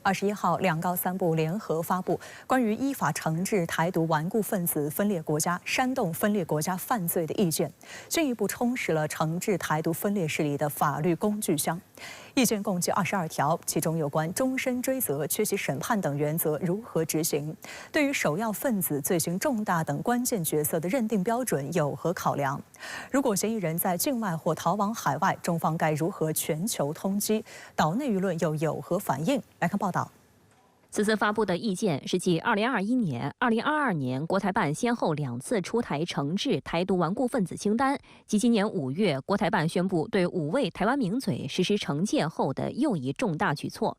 21号，两高三部联合发布关于依法惩治台独顽固分子分裂国家、煽动分裂国家犯罪的意见，进一步充实了惩治台独分裂势力的法律工具箱。意见共计22条，其中有关终身追责、缺席审判等原则如何执行，对于首要分子罪行重大等关键角色的认定标准有何考量？如果嫌疑人在境外或逃往海外，中方该如何全球通缉？岛内舆论又有何反应？来看报道。此次发布的意见是继2021年、2022年国台办先后2次出台惩治台独顽固分子清单，及今年5月国台办宣布对5位台湾名嘴实施惩戒后的又一重大举措。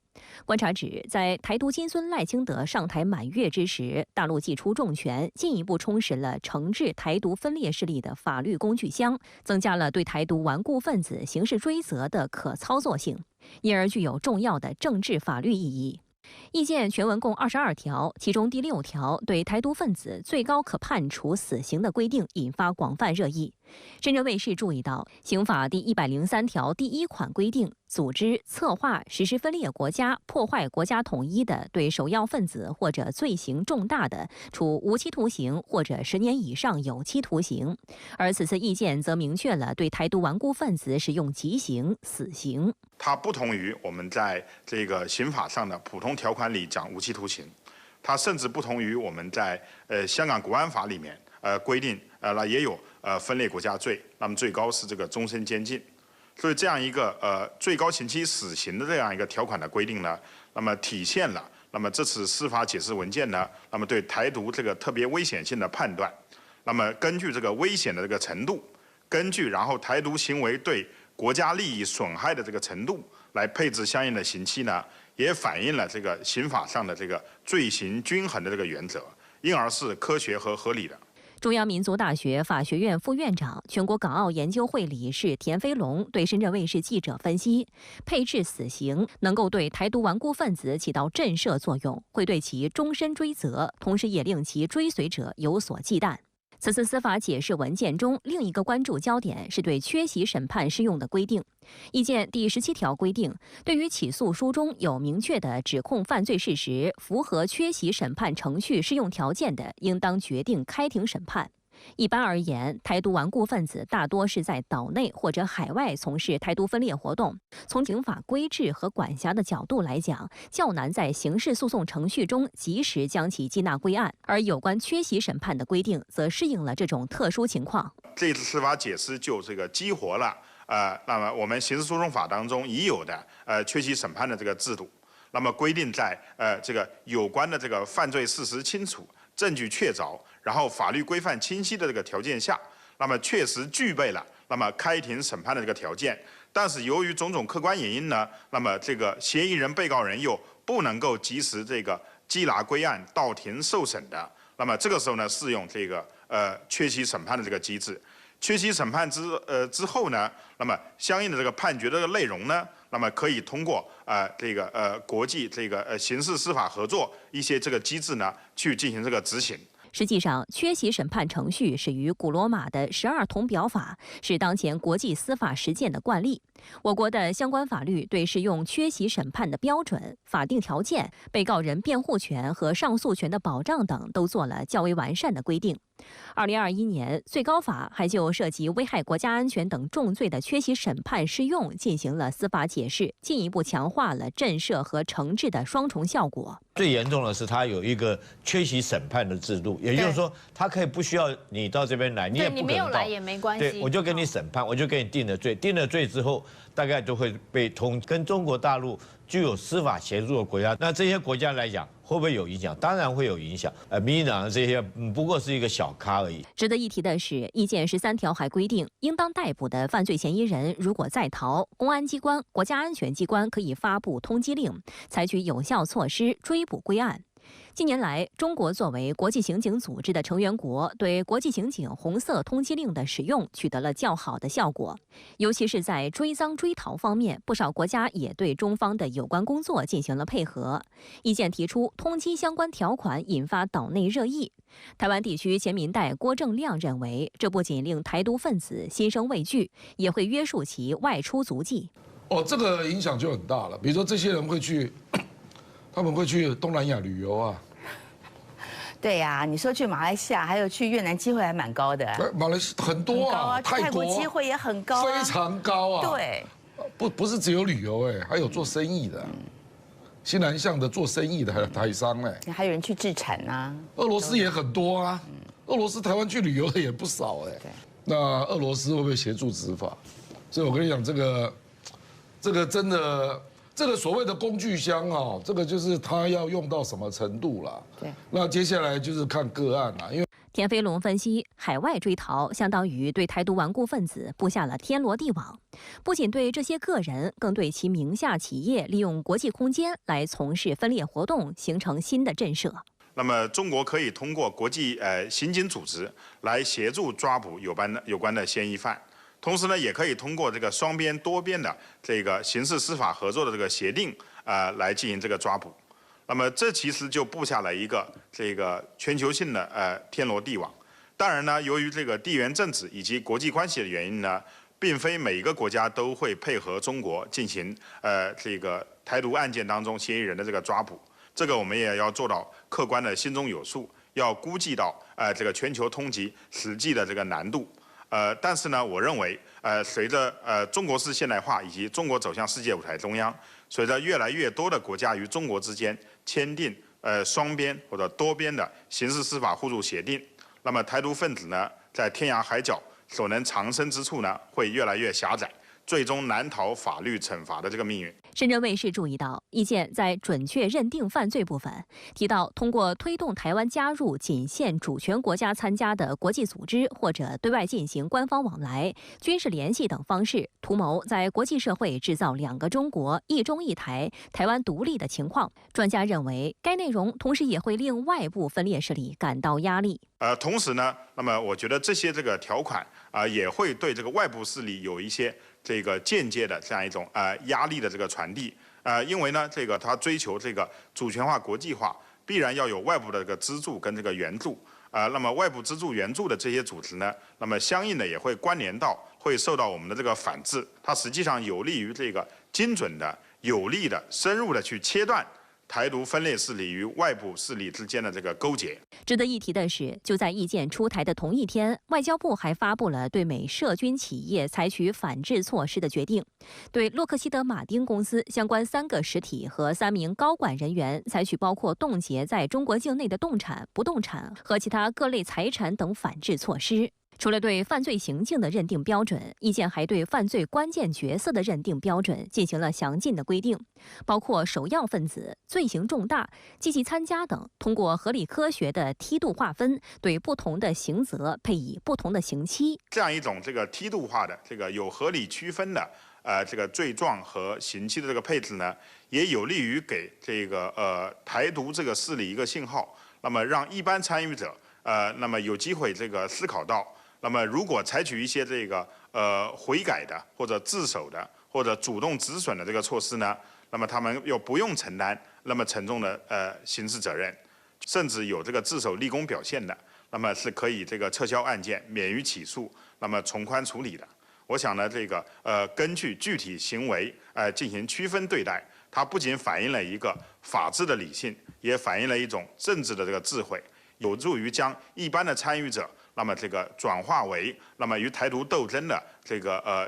观察指，在台独金孙赖清德上台满月之时，大陆祭出重拳，进一步充实了惩治台独分裂势力的法律工具箱，增加了对台独顽固分子刑事追责的可操作性，因而具有重要的政治法律意义。意见全文共22条，其中第6条对台独分子最高可判处死刑的规定引发广泛热议。深圳卫视注意到，刑法第103条第1款规定，组织、策划、实施分裂国家、破坏国家统一的，对首要分子或者罪行重大的，处无期徒刑或者10年以上有期徒刑。而此次意见则明确了对台独顽固分子使用极刑、死刑。它不同于我们在这个刑法上的普通条款里讲无期徒刑，它甚至不同于我们在香港国安法里面规定那也有分裂国家罪，那么最高是这个终身监禁。所以这样一个最高刑期死刑的这样一个条款的规定呢，那么体现了那么这次司法解释文件呢，那么对台独这个特别危险性的判断，那么根据这个危险的这个程度，根据然后台独行为对国家利益损害的这个程度来配置相应的刑期呢，也反映了这个刑法上的这个罪行均衡的这个原则，因而是科学和合理的。中央民族大学法学院副院长、全国港澳研究会理事田飞龙对深圳卫视记者分析，配置死刑能够对台独顽固分子起到震慑作用，会对其终身追责，同时也令其追随者有所忌惮。此次司法解释文件中，另一个关注焦点是对缺席审判适用的规定。意见第17条规定，对于起诉书中有明确的指控犯罪事实，符合缺席审判程序适用条件的，应当决定开庭审判。一般而言，台独顽固分子大多是在岛内或者海外从事台独分裂活动。从刑法规制和管辖的角度来讲，较难在刑事诉讼程序中及时将其缉纳归案。而有关缺席审判的规定，则适应了这种特殊情况。这次司法解释就这个激活了那么我们刑事诉讼法当中已有的缺席审判的这个制度，那么规定在这个有关的这个犯罪事实清楚、证据确凿，然后法律规范清晰的这个条件下，那么确实具备了那么开庭审判的这个条件。但是由于种种客观原因呢，那么这个嫌疑人、被告人又不能够及时这个缉拿归案、到庭受审的，那么这个时候呢，适用这个缺席审判的这个机制。缺席审判之后呢，那么相应的这个判决的内容呢，那么可以通过国际这个刑事司法合作一些这个机制呢，去进行这个执行。实际上，缺席审判程序始于古罗马的12铜表法，是当前国际司法实践的惯例。我国的相关法律对适用缺席审判的标准、法定条件、被告人辩护权和上诉权的保障等都做了较为完善的规定。2021年，最高法还就涉及危害国家安全等重罪的缺席审判适用进行了司法解释，进一步强化了震慑和惩治的双重效果。最严重的是，它有一个缺席审判的制度，也就是说，它可以不需要你到这边来，你也不可能到，你没有来也没关系，对，我就给你审判，我就给你定了罪，定了罪之后，大概就会被跟中国大陆具有司法协助的国家，那这些国家来讲，会不会有影响？当然会有影响。民进党的这些不过是一个小咖而已。值得一提的是，意见13条还规定，应当逮捕的犯罪嫌疑人如果在逃，公安机关、国家安全机关可以发布通缉令，采取有效措施追捕归案。近年来，中国作为国际刑警组织的成员国，对国际刑警红色通缉令的使用取得了较好的效果。尤其是在追赃追逃方面，不少国家也对中方的有关工作进行了配合。意见提出，通缉相关条款引发岛内热议。台湾地区前民代郭正亮认为，这不仅令台独分子心生畏惧，也会约束其外出足迹。这个影响就很大了。比如说，这些人会去。他们会去东南亚旅游啊。对呀，你说去马来西亚，还有去越南，机会还蛮高的。马来西亚很多啊，泰国机会也很高，非常高啊。对，不是只有旅游还有做生意的。西南向的做生意的台商还有人去置产啊。俄罗斯也很多啊，俄罗斯台湾去旅游的也不少对。那俄罗斯会不会协助执法？所以我跟你讲，这个真的。这个所谓的工具箱这个就是他要用到什么程度啦。对，那接下来就是看个案啦，因为田飞龙分析，海外追逃相当于对台独顽固分子布下了天罗地网，不仅对这些个人，更对其名下企业利用国际空间来从事分裂活动形成新的震慑。那么，中国可以通过国际刑警组织来协助抓捕有关的嫌疑犯。同时呢，也可以通过这个双边、多边的这个刑事司法合作的这个协定，来进行这个抓捕。那么这其实就布下了一个这个全球性的天罗地网。当然呢，由于这个地缘政治以及国际关系的原因呢，并非每一个国家都会配合中国进行这个台独案件当中嫌疑人的这个抓捕。这个我们也要做到客观的心中有数，要估计到这个全球通缉实际的这个难度。但是呢，我认为，随着中国式现代化以及中国走向世界舞台中央，随着越来越多的国家与中国之间签订双边或者多边的刑事司法互助协定，那么台独分子呢，在天涯海角所能藏身之处呢，会越来越狭窄，最终难逃法律惩罚的这个命运。深圳卫视注意到，意见在准确认定犯罪部分提到，通过推动台湾加入仅限主权国家参加的国际组织，或者对外进行官方往来、军事联系等方式，图谋在国际社会制造两个中国、一中一台、台湾独立的情况。专家认为，该内容同时也会令外部分裂势力感到压力。同时呢，那么我觉得这些条款也会对这个外部势力有一些这个间接的这样一种压力的这个传递。因为呢，他追求这个主权化、国际化，必然要有外部的这个资助跟这个援助。那么外部资助援助的这些组织呢，那么相应的也会关联到，会受到我们的这个反制。它实际上有利于这个精准的、有力的、深入的去切断台独分裂势力与外部势力之间的这个勾结。值得一提的是，就在意见出台的同一天，外交部还发布了对美涉军企业采取反制措施的决定，对洛克希德马丁公司相关3个实体和3名高管人员采取包括冻结在中国境内的动产、不动产和其他各类财产等反制措施。除了对犯罪行径的认定标准，意见还对犯罪关键角色的认定标准进行了详尽的规定，包括首要分子、罪行重大、积极参加等，通过合理科学的梯度划分，对不同的刑责配以不同的刑期。这样一种梯度化的有合理区分的罪状和刑期的这个配置呢，也有利于给台独这个势力一个信号，那么让一般参与者那么有机会思考到。那么，如果采取一些悔改的，或者自首的，或者主动止损的这个措施呢，那么他们又不用承担那么沉重的刑事责任，甚至有自首立功表现的，那么是可以撤销案件，免于起诉，那么从宽处理的。我想呢，根据具体行为进行区分对待，它不仅反映了一个法治的理性，也反映了一种政治的智慧，有助于将一般的参与者。那么转化为那么与台独斗争的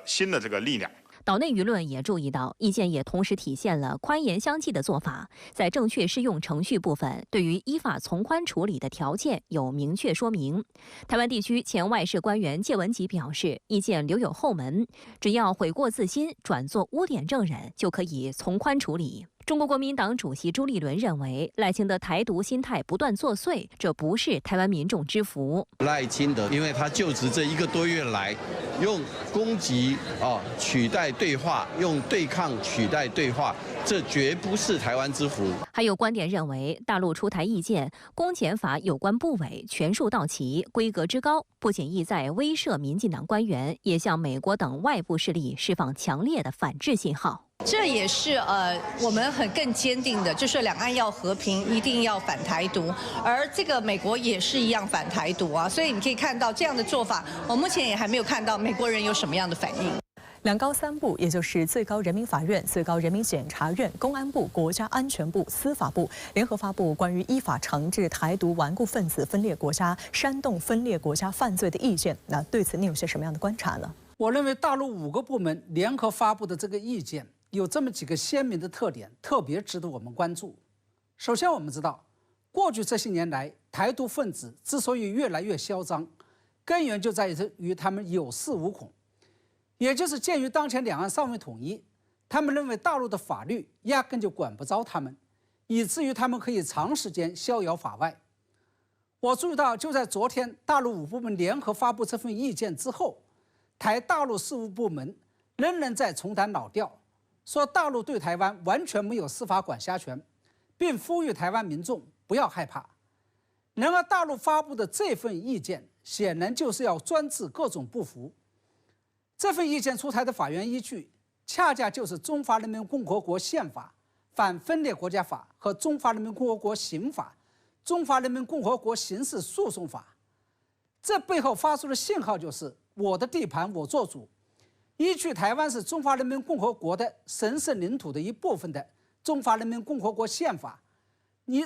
新的力量。岛内舆论也注意到，意见也同时体现了宽严相济的做法，在正确适用程序部分，对于依法从宽处理的条件有明确说明。台湾地区前外事官员谢文吉表示，意见留有后门，只要悔过自新，转作污点证人，就可以从宽处理。中国国民党主席朱立伦认为，赖清德台独心态不断作祟，这不是台湾民众之福。赖清德因为他就职这1个多月来，用攻击取代对话，用对抗取代对话，这绝不是台湾之福。还有观点认为，大陆出台意见，公检法有关部委全数到齐，规格之高，不仅意在威慑民进党官员，也向美国等外部势力释放强烈的反制信号。这也是我们更坚定的，就是两岸要和平，一定要反台独，而美国也是一样反台独啊，所以你可以看到这样的做法，我目前也还没有看到美国人有什么样的反应。两高三部，也就是最高人民法院、最高人民检察院、公安部、国家安全部、司法部联合发布关于依法惩治台独顽固分子分裂国家、煽动分裂国家犯罪的意见。那对此，你有些什么样的观察呢？我认为大陆5个部门联合发布的这个意见有这么几个鲜明的特点，特别值得我们关注。首先，我们知道，过去这些年来，台独分子之所以越来越嚣张，根源就在于他们有恃无恐。也就是鉴于当前两岸尚未统一，他们认为大陆的法律压根就管不着他们，以至于他们可以长时间逍遥法外。我注意到，就在昨天大陆5部门联合发布这份意见之后，台大陆事务部门仍然在重弹老调，说大陆对台湾完全没有司法管辖权，并呼吁台湾民众不要害怕。然而，大陆发布的这份意见显然就是要专治各种不服。这份意见出台的法源依据，恰恰就是《中华人民共和国宪法》、《反分裂国家法》和《中华人民共和国刑法》、《中华人民共和国刑事诉讼法》。这背后发出的信号就是：我的地盘我做主。依据台湾是中华人民共和国的神圣领土的一部分的《中华人民共和国宪法》，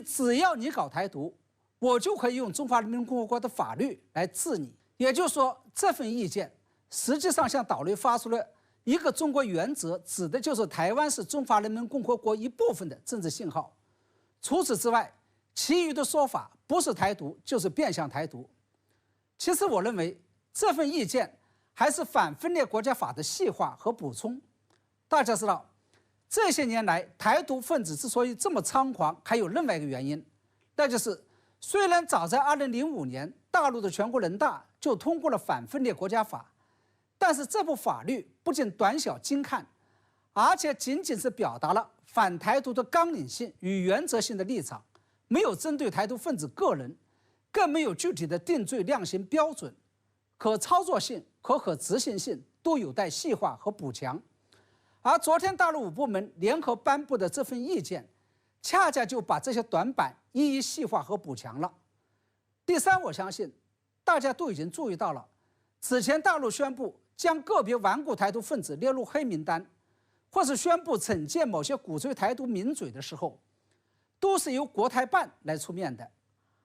只要你搞台独，我就可以用中华人民共和国的法律来治你。也就是说，这份意见实际上向岛内发出了一个中国原则，指的就是台湾是中华人民共和国一部分的政治信号。除此之外，其余的说法不是台独就是变相台独。其实我认为这份意见还是反分裂国家法的细化和补充。大家知道，这些年来台独分子之所以这么猖狂，还有另外一个原因，那就是虽然早在2005年大陆的全国人大就通过了反分裂国家法，但是这部法律不仅短小精悍，而且仅仅是表达了反台独的纲领性与原则性的立场，没有针对台独分子个人，更没有具体的定罪量刑标准，可操作性、可执行性都有待细化和补强。而昨天大陆5部门联合颁布的这份意见，恰恰就把这些短板一一细化和补强了。第三，我相信大家都已经注意到了，此前大陆宣布将个别顽固台独分子列入黑名单，或是宣布惩戒某些鼓吹台独名嘴的时候，都是由国台办来出面的。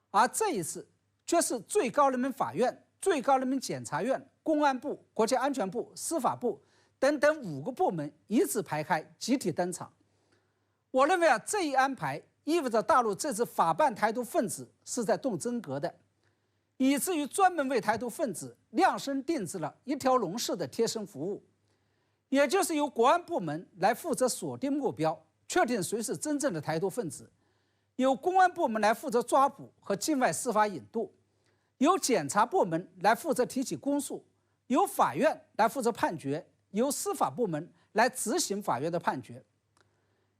而这一次却是最高人民法院、最高人民检察院、公安部、国家安全部、司法部等等5个部门一字排开，集体登场。我认为这一安排意味着大陆这次法办台独分子是在动真格的，以至于专门为台独分子量身定制了一条龙式的贴身服务，也就是由国安部门来负责锁定目标，确定谁是真正的台独分子，由公安部门来负责抓捕和境外司法引渡，由检察部门来负责提起公诉，由法院来负责判决，由司法部门来执行法院的判决。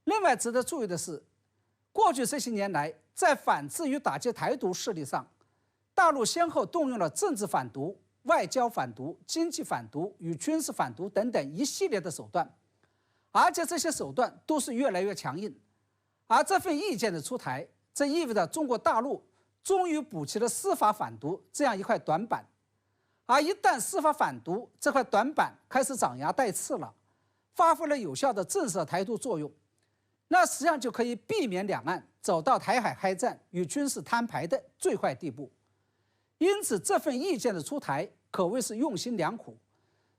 另外值得注意的是，过去这些年来，在反制与打击台独势力上，大陆先后动用了政治反独、外交反独、经济反独与军事反独等等一系列的手段，而且这些手段都是越来越强硬。而这份意见的出台，这意味着中国大陆终于补齐了司法反独这样一块短板。而一旦司法反独这块短板开始长牙带刺了，发挥了有效的震慑台独作用，那实际上就可以避免两岸走到台海开战与军事摊牌的最坏地步。因此，这份意见的出台可谓是用心良苦，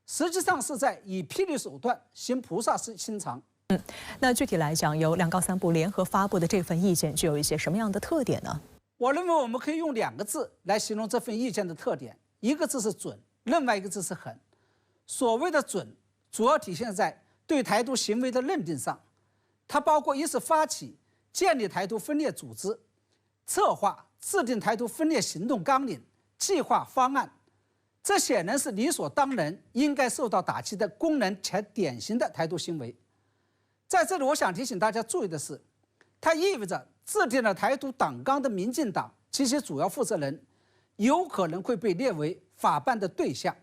实际上是在以霹雳手段行菩萨心肠。那具体来讲，由两高三部联合发布的这份意见具有一些什么样的特点呢？我认为我们可以用2个字来形容这份意见的特点，一个字是准，另外一个字是狠。所谓的准，主要体现在对台独行为的认定上，它包括一是发起、建立台独分裂组织，策划、制定台独分裂行动纲领、计划方案，这显然是理所当然应该受到打击的公然且典型的台独行为。在这里，我想提醒大家注意的是，它意味着制定了台独党纲的民进党及其主要负责人有可能会被列为法办的对象。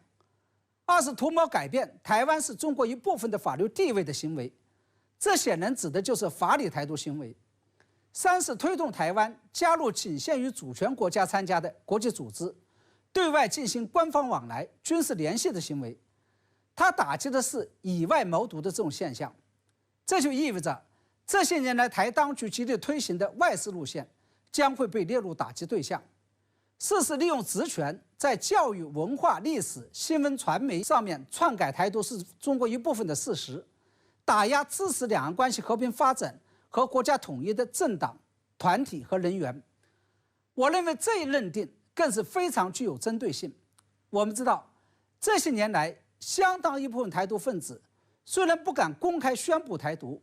二是图谋改变台湾是中国一部分的法律地位的行为，这显然指的就是法理台独行为。三是推动台湾加入仅限于主权国家参加的国际组织，对外进行官方往来、军事联系的行为。它打击的是以外谋独的这种现象，这就意味着这些年来台当局极力推行的外事路线将会被列入打击对象。试试利用职权在教育、文化、历史、新闻传媒上面篡改台独是中国一部分的事实，打压支持两岸关系和平发展和国家统一的政党、团体和人员。我认为这一认定更是非常具有针对性。我们知道，这些年来，相当一部分台独分子虽然不敢公开宣布台独，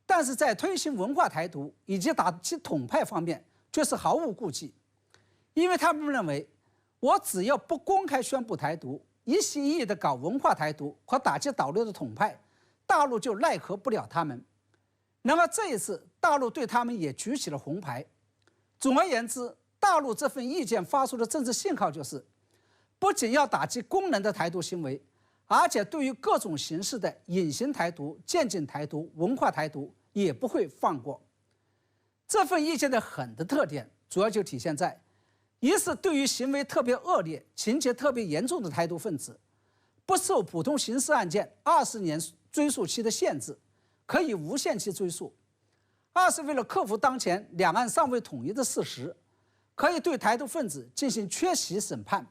但是在推行文化台独以及打击统派方面却是毫无顾忌。因为他们认为，我只要不公开宣布台独，一心一意地搞文化台独和打击岛内的统派，大陆就奈何不了他们。然而这一次，大陆对他们也举起了红牌。总而言之，大陆这份意见发出的政治信号就是，不仅要打击公然的台独行为，而且对于各种形式的隐形台独、渐进台独、文化台独也不会放过。这份意见的狠的特点，主要就体现在：一是对于行为特别恶劣、情节特别严重的台独分子，不受普通刑事案件20年追诉期的限制，可以无限期追诉；二是为了克服当前两岸尚未统一的事实，可以对台独分子进行缺席审判；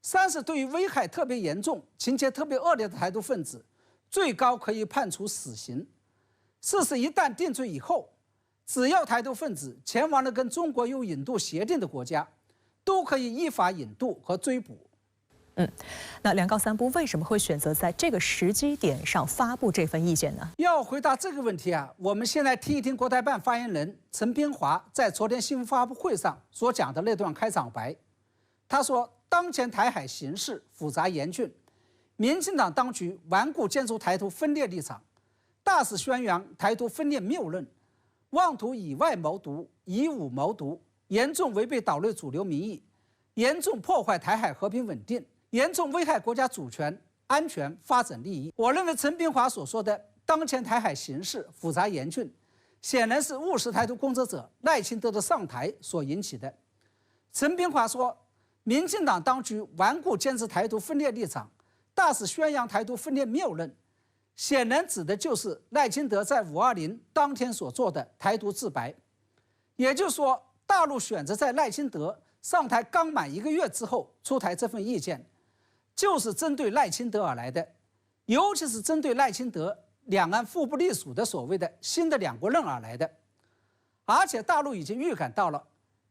三是对于危害特别严重、情节特别恶劣的台独分子，最高可以判处死刑；四是一旦定罪以后，只要台独分子前往了跟中国有引渡协定的国家，都可以依法引渡和追捕。那两高三部为什么会选择在这个时机点上发布这份意见呢？要回答这个问题啊，我们先来听一听国台办发言人陈斌华在昨天新闻发布会上所讲的那段开场白。他说，当前台海形势复杂严峻，民进党当局顽固坚持台独分裂立场，大肆宣扬台独分裂谬论，妄图以外谋独、以武谋独，严重违背岛内主流民意，严重破坏台海和平稳定，严重危害国家主权、安全、发展利益。我认为陈斌华所说的当前台海形势复杂严峻，显然是务实台独工作者赖清德的上台所引起的。陈斌华说，民进党当局顽固坚持台独分裂立场，大肆宣扬台独分裂谬论，显然指的就是赖清德在520当天所做的台独自白。也就是说，大陆选择在赖清德上台刚满1个月之后出台这份意见，就是针对赖清德而来的，尤其是针对赖清德两岸互不隶属的所谓的新的2国论而来的。而且大陆已经预感到了，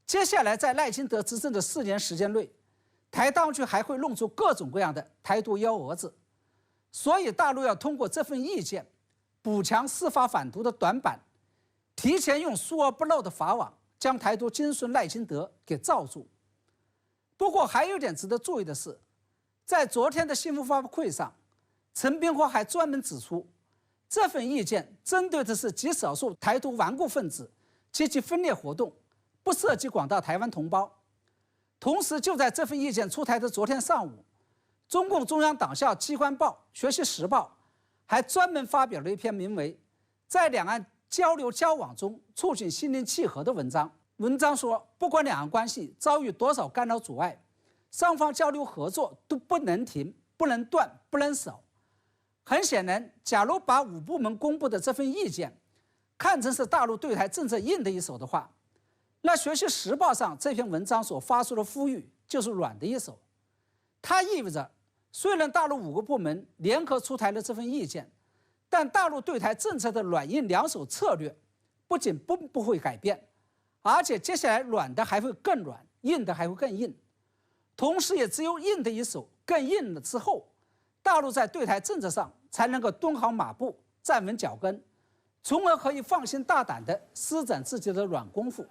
接下来在赖清德执政的4年时间内，台当局还会弄出各种各样的台独幺蛾子，所以大陆要通过这份意见补强司法反独的短板，提前用疏而不漏的法网将台独精孙赖清德给罩住。不过还有一点值得注意的是，在昨天的新闻发布会上，陈斌华还专门指出，这份意见针对的是极少数台独顽固分子及其分裂活动，不涉及广大台湾同胞。同时，就在这份意见出台的昨天上午，中共中央党校机关报《学习时报》还专门发表了一篇名为《在两岸交流交往中促进心灵契合》的文章。文章说，不管两岸关系遭遇多少干扰阻碍，双方交流合作都不能停、不能断、不能少。很显然，假如把5部门公布的这份意见看成是大陆对台政策硬的一手的话，那《学习时报》上这篇文章所发出的呼吁就是软的一手。它意味着，虽然大陆5个部门联合出台了这份意见，但大陆对台政策的软硬两手策略不仅不会改变，而且接下来软的还会更软，硬的还会更硬。同时，也只有硬的一手更硬了之后，大陆在对台政策上才能够蹲好马步、站稳脚跟，从而可以放心大胆地施展自己的软功夫。